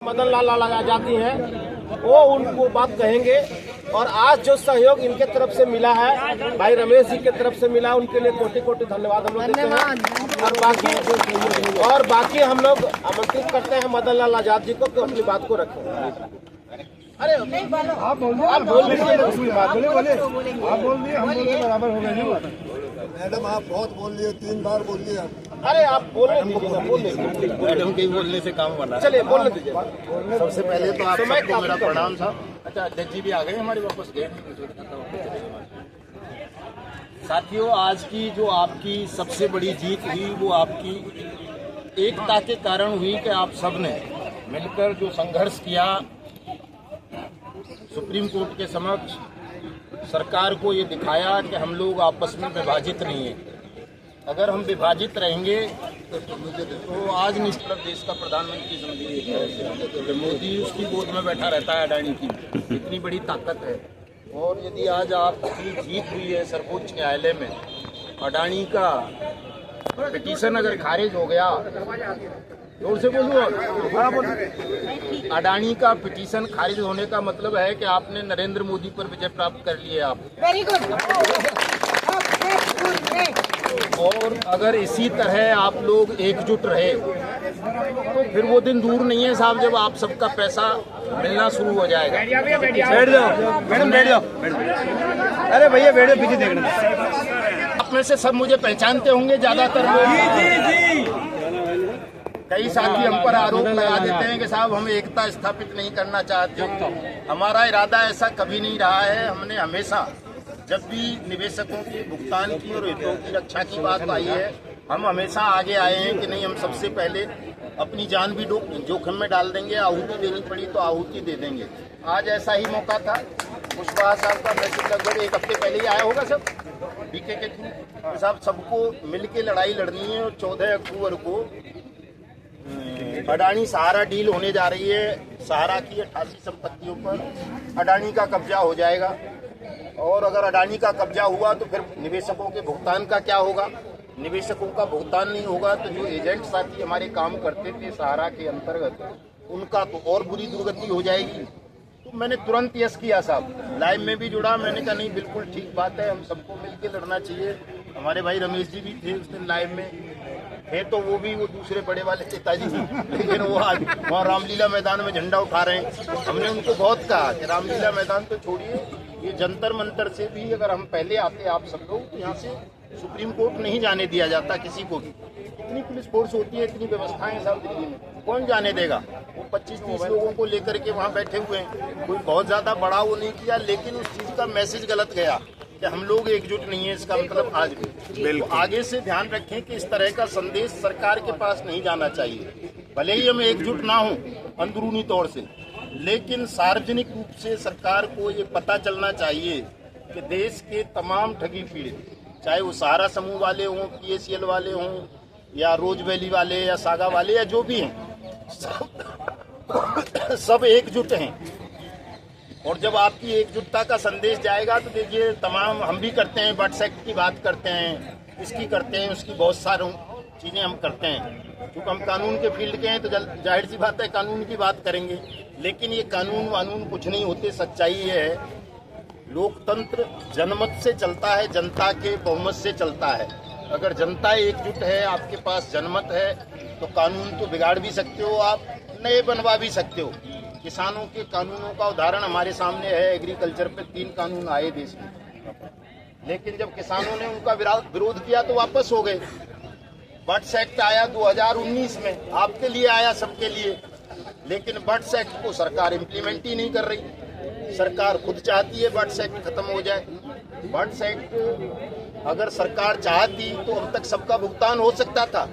मदन लाल आजादी हैं वो उनको बात कहेंगे। और आज जो सहयोग इनके तरफ से मिला है, भाई रमेश जी के तरफ से मिला, उनके लिए कोटि कोटि धन्यवाद हम लोग देते हैं। और बाकी हम लोग आमंत्रित करते हैं मदन लाल आजाद जी को कि अपनी बात को रखें। अरे आप बोल लीजिए, आप बोल दिए, हम लोग बराबर हो गए। मैडम आप बहुत बोल लिए, 3 बार बोल लिए। अरे आप बोलने दीजिए, मैडम के बोलने से काम बना। चलिए बोलने दीजिए। सबसे पहले तो आप सबको मेरा प्रणाम था। अच्छा, अध्यक्ष जी भी आ गए हमारे, वापस गए। साथियों, आज की जो आपकी सबसे बड़ी जीत हुई वो आपकी एकता के कारण हुई कि आप सबने मिलकर जो संघर्ष किया, सुप्रीम कोर्ट के समक्ष सरकार को ये दिखाया कि हम लोग आपस में विभाजित नहीं हैं। अगर हम विभाजित रहेंगे तो आज निश्चित देश का प्रधानमंत्री समझिए, मोदी उसकी गोद में बैठा रहता है, अडानी की इतनी बड़ी ताकत है। और यदि आज आपकी जीत हुई है सर्वोच्च न्यायालय में, अडानी का पिटीशन अगर खारिज हो गया, जोर से बोलूँ, अडानी का पिटीशन खारिज होने का मतलब है कि आपने नरेंद्र मोदी पर विजय प्राप्त कर ली है आप। Very good. और अगर इसी तरह आप लोग एकजुट रहे तो फिर वो दिन दूर नहीं है साहब जब आप सबका पैसा मिलना शुरू हो जाएगा। बैठ जाओ मैडम, बैठ जाओ। अरे भैया बैठो, पीछे देखना। आप में से सब मुझे पहचानते होंगे ज्यादातर लोग। कई साथी हम पर आरोप लगा देते हैं कि साहब हम एकता स्थापित नहीं करना चाहते। हमारा इरादा ऐसा कभी नहीं रहा है। हमने हमेशा जब भी निवेशकों के भुगतान की और हितों की रक्षा की बात आई है, हम हमेशा आगे आए हैं कि नहीं, हम सबसे पहले अपनी जान भी जोखिम में डाल देंगे। आहुति देनी पड़ी तो आहुति दे देंगे। आज ऐसा ही मौका था। कुशवाहा साहब का मैसेज लगभग 1 हफ्ते पहले ही आया होगा सब बीके के थ्रू। साहब सबको मिलके लड़ाई लड़नी है। और 14 अक्टूबर को अडानी सहारा डील होने जा रही है। सहारा की 88 संपत्तियों पर अडानी का कब्जा हो जाएगा। और अगर अडानी का कब्जा हुआ तो फिर निवेशकों के भुगतान का क्या होगा? निवेशकों का भुगतान नहीं होगा तो जो एजेंट साथी हमारे काम करते थे सहारा के अंतर्गत, उनका तो और बुरी दुर्गति हो जाएगी। तो मैंने तुरंत यस किया साहब, लाइव में भी जुड़ा। मैंने कहा नहीं, बिल्कुल ठीक बात है, हम सबको मिलकर लड़ना चाहिए। हमारे भाई रमेश जी भी थे उस दिन लाइव में, थे तो वो भी वो दूसरे बड़े वाले नेताजी, लेकिन वो आज वहाँ रामलीला मैदान में झंडा उठा रहे हैं। हमने उनको बहुत कहा कि रामलीला मैदान तो छोड़िए, ये जंतर मंतर से भी अगर हम पहले आते आप सब लोग, तो यहाँ से सुप्रीम कोर्ट नहीं जाने दिया जाता किसी को भी। इतनी पुलिस फोर्स होती है, इतनी व्यवस्थाएं सब दिल्ली में, कौन जाने देगा? वो 25-30 लोगों को लेकर के वहाँ बैठे हुए हैं। कोई बहुत ज्यादा बड़ा वो नहीं किया, लेकिन उस चीज का मैसेज गलत गया कि हम लोग एकजुट नहीं है। इसका मतलब आज भी तो आगे से ध्यान रखें कि इस तरह का संदेश सरकार के पास नहीं जाना चाहिए। भले ही हम एकजुट ना हो अंदरूनी तौर से, लेकिन सार्वजनिक रूप से सरकार को ये पता चलना चाहिए कि देश के तमाम ठगी पीड़ित, चाहे वो सहारा समूह वाले हों, PACL वाले हों, या रोज वैली वाले, या सागा वाले, या जो भी हैं, सब एकजुट हैं। और जब आपकी एकजुटता का संदेश जाएगा तो देखिए, तमाम हम भी करते हैं, बट्स एक्ट की बात करते हैं, इसकी करते हैं, उसकी बहुत सारी चीज़ें हम करते हैं। क्योंकि हम कानून के फील्ड के हैं तो जाहिर सी बात है कानून की बात करेंगे। लेकिन ये कानून वानून कुछ नहीं होते। सच्चाई ये है, लोकतंत्र जनमत से चलता है, जनता के बहुमत से चलता है। अगर जनता एकजुट है, आपके पास जनमत है, तो कानून तो बिगाड़ भी सकते हो आप, नए बनवा भी सकते हो। किसानों के कानूनों का उदाहरण हमारे सामने है। एग्रीकल्चर पे 3 कानून आए देश में, लेकिन जब किसानों ने उनका विरोध किया तो वापस हो गए। बट्स एक्ट आया 2019 में, आपके लिए आया, सबके लिए, लेकिन बट्स एक्ट को सरकार इम्प्लीमेंट ही नहीं कर रही। सरकार खुद चाहती है बट्स एक्ट खत्म हो जाए। बट्स एक्ट अगर सरकार चाहती तो अब तक सबका भुगतान हो सकता था,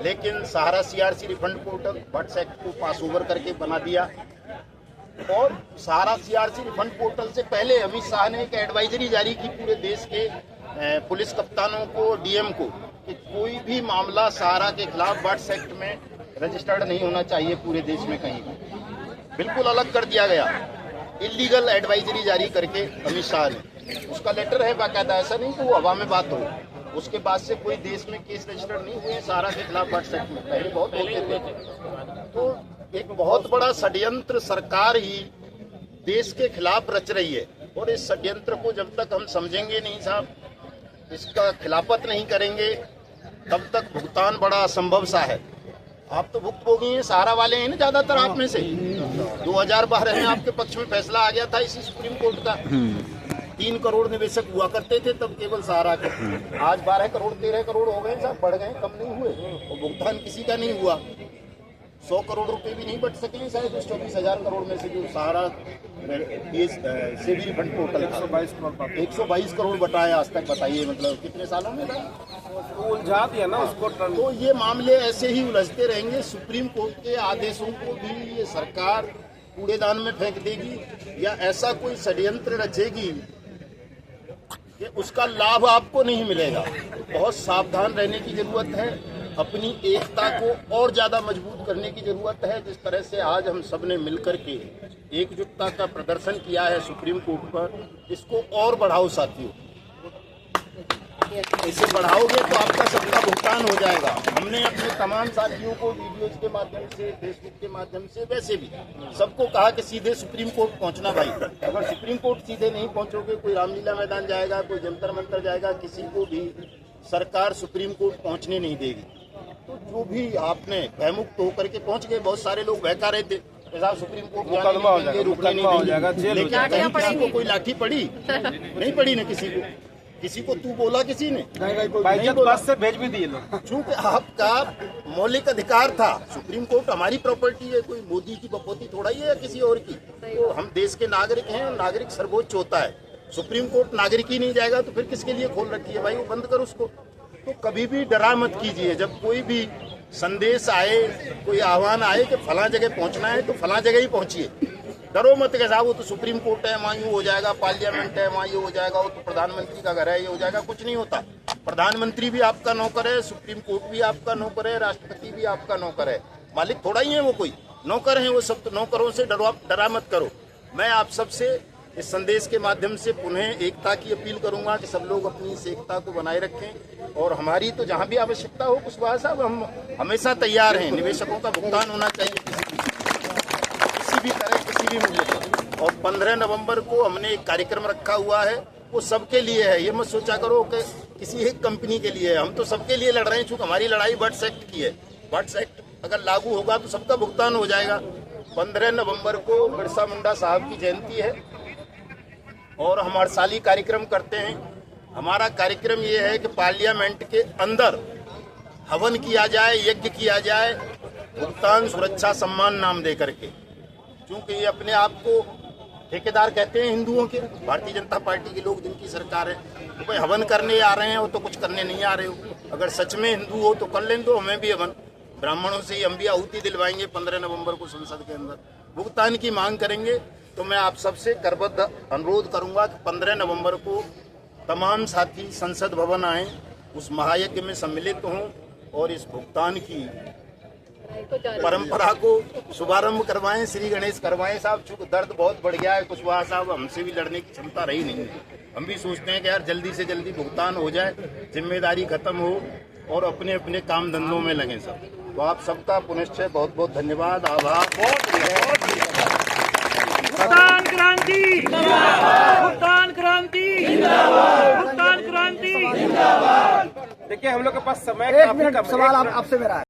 लेकिन Sahara CRC refund portal BUDS act को पास ओवर करके बना दिया। और सहारा CRC रिफंड पोर्टल से पहले अमित शाह ने एक एडवाइजरी जारी की पूरे देश के पुलिस कप्तानों को, DM को, कि कोई भी मामला सहारा के खिलाफ बट्स एक्ट में रजिस्टर्ड नहीं होना चाहिए पूरे देश में कहीं भी। बिल्कुल अलग कर दिया गया, इलीगल एडवाइजरी जारी करके अमित शाह ने। उसका लेटर है बाकायदा, ऐसा नहीं कि वो हवा में बात हो। उसके बाद से कोई देश में केस रजिस्टर्ड नहीं हुए सहारा के खिलाफ बट्स एक्ट में, पहले बहुत होते थे। तो एक बहुत बड़ा षड्यंत्र सरकार ही देश के खिलाफ रच रही है, और इस षड्यंत्र को जब तक हम समझेंगे नहीं साहब, इसका खिलाफत नहीं करेंगे, तब तक भुगतान बड़ा असंभव सा है। आप तो भुक्तभोगी हैं, सहारा वाले हैं ना ज्यादातर आप में से। 2012 में आपके पक्ष में फैसला आ गया था इसी सुप्रीम कोर्ट का। 3 करोड़ निवेशक हुआ करते थे तब केवल सहारा के। आज 12 करोड़ 13 करोड़ हो गए साहब, बढ़ गए, कम नहीं हुए, और भुगतान किसी का नहीं हुआ। 100 करोड़ रुपए भी नहीं बच सके हैं शायद उस 24,000 करोड़ में से जो सहारा सेविंग फंड टोटल था। 122 करोड़ बटाया आज तक, बताइए मतलब कितने सालों में था? उलझा दिया ना उसको। तो ये मामले ऐसे ही उलझते रहेंगे। सुप्रीम कोर्ट के आदेशों को भी ये सरकार कूड़ेदान में फेंक देगी, या ऐसा कोई षड्यंत्र रचेगी कि उसका लाभ आपको नहीं मिलेगा। बहुत सावधान रहने की जरूरत है, अपनी एकता को और ज्यादा मजबूत करने की जरूरत है। जिस तरह से आज हम सब ने मिलकर के एकजुटता का प्रदर्शन किया है सुप्रीम कोर्ट पर, इसको और बढ़ाओ साथियों। इसे बढ़ाओगे तो आपका सबका भुगतान हो जाएगा। हमने अपने तमाम साथियों को वीडियोज के माध्यम से, फेसबुक के माध्यम से, वैसे भी सबको कहा कि सीधे सुप्रीम कोर्ट पहुंचना भाई। अगर सुप्रीम कोर्ट सीधे नहीं पहुंचोगे, कोई रामलीला मैदान जाएगा, कोई जंतर मंतर जाएगा, किसी को भी सरकार सुप्रीम कोर्ट पहुंचने नहीं देगी। तो जो भी आपने भयमुक्त होकर के पहुंच गए, बहुत सारे लोग बहका रहे थे साहब सुप्रीम कोर्ट मुकदमा हो जाएगा, मुकदमा हो जाएगा, जेल हो जाएगा। लेकिन किसी को कोई लाठी पड़ी नहीं पड़ी ना, किसी को तू बोला किसी ने नहीं बोला, बस से भेज भी दिए लोग। चूंकि आपका मौलिक अधिकार था। सुप्रीम कोर्ट हमारी प्रॉपर्टी है, कोई मोदी की बपोती थोड़ा ही है या किसी और की। तो हम देश के नागरिक हैं, और नागरिक सर्वोच्च होता है। सुप्रीम कोर्ट नागरिक ही नहीं जाएगा तो फिर किसके लिए खोल रखी है भाई, वो बंद कर उसको। तो कभी भी डरा मत कीजिए। जब कोई भी संदेश आए, कोई आह्वान आए कि फला जगह पहुंचना है, तो फला जगह ही पहुंचिए। डरो मत कि साहब वो तो सुप्रीम कोर्ट है, वहाँ यूँ हो जाएगा, पार्लियामेंट है, वहाँ ये हो जाएगा, वो तो प्रधानमंत्री का घर है, ये हो जाएगा। कुछ नहीं होता। प्रधानमंत्री भी आपका नौकर है, सुप्रीम कोर्ट भी आपका नौकर है, राष्ट्रपति भी आपका नौकर है। मालिक थोड़ा ही है वो, कोई नौकर है वो सब। तो नौकरों से डरा मत करो। मैं आप सबसे इस संदेश के माध्यम से पुनः एकता की अपील करूंगा कि सब लोग अपनी इस एकता को बनाए रखें, और हमारी तो जहां भी आवश्यकता हो कुशवाहा साहब, हम हमेशा तैयार हैं। निवेशकों का भुगतान होना चाहिए किसी भी तरह, किसी भी मूल्य पर। और 15 नवंबर को हमने एक कार्यक्रम रखा हुआ है, वो सबके लिए है। ये मत सोचा करो कि किसी एक कंपनी के लिए है, हम तो सबके लिए लड़ रहे हैं। चूंकि हमारी लड़ाई बर्ड्स एक्ट की है। बर्ड्स एक्ट अगर लागू होगा तो सबका भुगतान हो जाएगा। 15 नवंबर को बिरसा मुंडा साहब की जयंती है, और हम हर साल ही कार्यक्रम करते हैं। हमारा कार्यक्रम ये है कि पार्लियामेंट के अंदर हवन किया जाए, यज्ञ किया जाए, भुगतान सुरक्षा सम्मान नाम दे करके। क्योंकि ये अपने आप को ठेकेदार कहते हैं हिंदुओं के, भारतीय जनता पार्टी के लोग जिनकी सरकार है। तो भाई हवन करने आ रहे हैं, वो तो कुछ करने नहीं आ रहे हो। अगर सच में हिंदू हो तो कर लें, दो हमें भी हवन। ब्राह्मणों से ही हम भी आहुति दिलवाएंगे 15 नवंबर को संसद के अंदर। भुगतान की मांग करेंगे। तो मैं आप सबसे करबद्ध अनुरोध करूंगा कि 15 नवंबर को तमाम साथी संसद भवन आएं, उस महायज्ञ में सम्मिलित हों, और इस भुगतान की परंपरा को शुभारंभ करवाएं, श्री गणेश करवाएं साहब। चूंकि दर्द बहुत बढ़ गया है, कुशवाहा साहब हमसे भी लड़ने की क्षमता रही नहीं है। हम भी सोचते हैं कि यार जल्दी से जल्दी भुगतान हो जाए, जिम्मेदारी खत्म हो, और अपने अपने काम धंधों में लगें सब। तो आप सबका पुनश्च बहुत बहुत धन्यवाद, आभार। भुगतान क्रांति भुगतान क्रांति भुगतान क्रांति। देखिए हम लोग के पास समय काफी कम है। सवाल आपसे मेरा है।